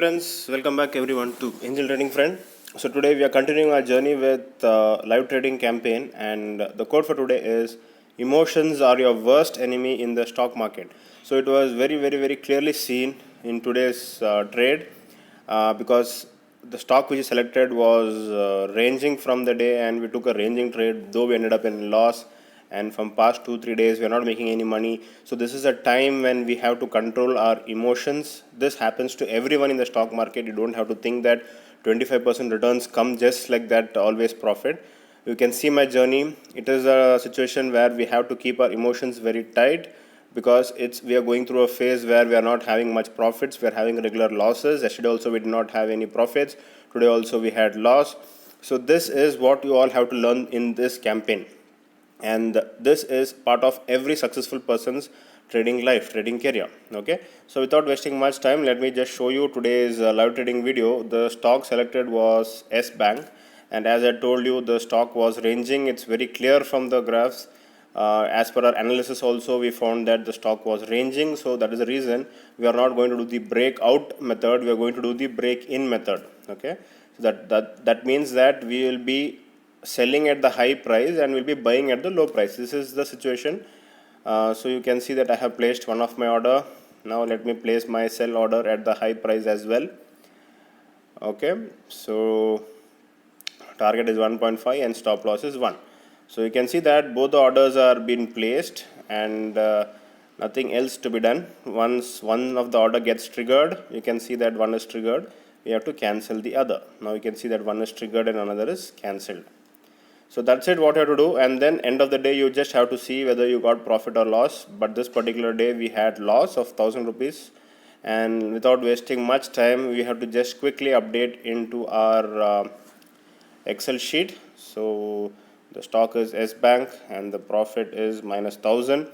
friends, welcome back everyone to Angel Trading Friend. So today we are continuing our journey with live trading campaign, and the quote for today is emotions are your worst enemy in the stock market. So it was very clearly seen in today's trade because the stock which is selected was ranging from the day, and we took a ranging trade, though we ended up in loss. And from past 2-3 days we are not making any money. So this is a time when we have to control our emotions. This happens to everyone in the stock market. You don't have to think that 25% returns come just like that, always profit. You can see my journey. It is a situation where we have to keep our emotions very tight, because we are going through a phase where we are not having much profits. We are having regular losses. Yesterday also we did not have any profits. Today also we had loss. So this is what you all have to learn in this campaign, and this is part of every successful person's trading life, trading career. Okay, so without wasting much time, let me just show you today's live trading video. The stock selected was Yesbank, and as I told you, the stock was ranging. It's very clear from the graphs. As per our analysis also, we found that the stock was ranging, so that is the reason we are not going to do the breakout method. We are going to do the break in method. Okay, so that means that we will be selling at the high price and will be buying at the low price. This is the situation. So you can see that I have placed one of my order. Now let me place my sell order at the high price as well. Okay, so target is 1.5 and stop loss is 1. So you can see that both the orders are being placed, and nothing else to be done. Once one of the order gets triggered, you can see that one is triggered, we have to cancel the other. Now you can see that one is triggered and another is cancelled. So that's it, what you have to do, and then end of the day you just have to see whether you got profit or loss. But this particular day we had loss of 1000 rupees, and without wasting much time, we have to just quickly update into our Excel sheet. So the stock is Yesbank and the profit is minus 1000.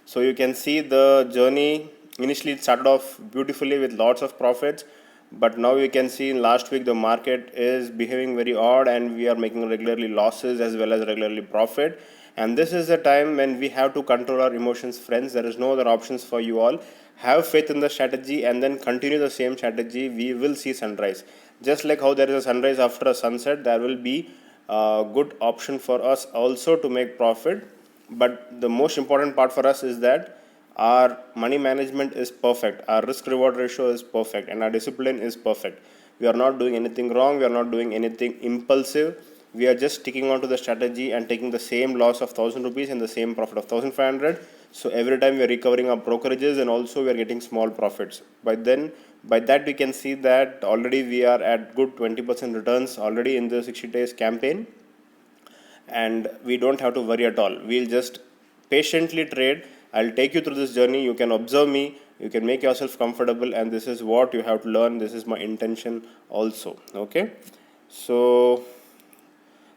So you can see the journey. Initially it started off beautifully with lots of profits, but now you can see in last week the market is behaving very odd, and we are making regularly losses as well as regularly profit. And this is the time when we have to control our emotions, friends. There is no other options for you all. Have faith in the strategy and then continue the same strategy. We will see sunrise. Just like how there is a sunrise after a sunset, there will be a good option for us also to make profit. But the most important part for us is that our money management is perfect, our risk reward ratio is perfect, and our discipline is perfect. We are not doing anything wrong, we are not doing anything impulsive. We are just sticking on to the strategy and taking the same loss of 1000 rupees and the same profit of 1500. So every time we are recovering our brokerages, and also we are getting small profits. By that we can see that already we are at good 20% returns already in the 60 days campaign, and we don't have to worry at all. We'll just patiently trade. I'll take you through this journey. You can observe me, you can make yourself comfortable, and this is what you have to learn. This is my intention also. Okay, so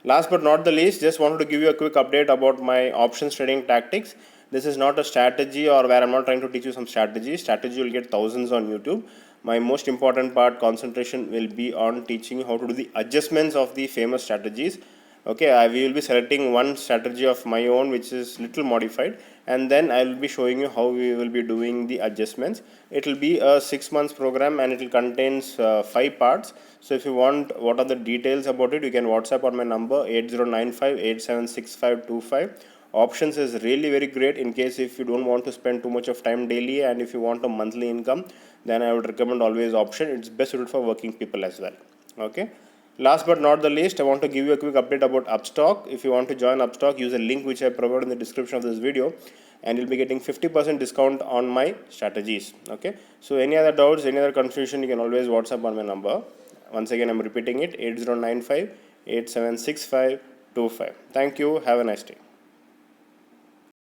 last but not the least, just wanted to give you a quick update about my options trading tactics. This is not a strategy, or where I'm not trying to teach you some strategy. Strategy you'll get thousands on YouTube. My most important part, concentration, will be on teaching you how to do the adjustments of the famous strategies. Okay, I will be selecting one strategy of my own which is little modified, and then I will be showing you how we will be doing the adjustments. It will be a 6 months program, and it will contains 5 parts. So if you want what are the details about it, you can WhatsApp on my number 8095876525. Options is really very great in case if you don't want to spend too much of time daily, and if you want a monthly income, then I would recommend always option. It's best suited for working people as well. Okay, last but not the least, I want to give you a quick update about Upstock. If you want to join Upstock, use a link which I provided in the description of this video, and you'll be getting 50% discount on my strategies. Okay, so any other doubts, any other confusion, you can always WhatsApp on my number. Once again, I'm repeating it, 8095876525. Thank you. Have a nice day.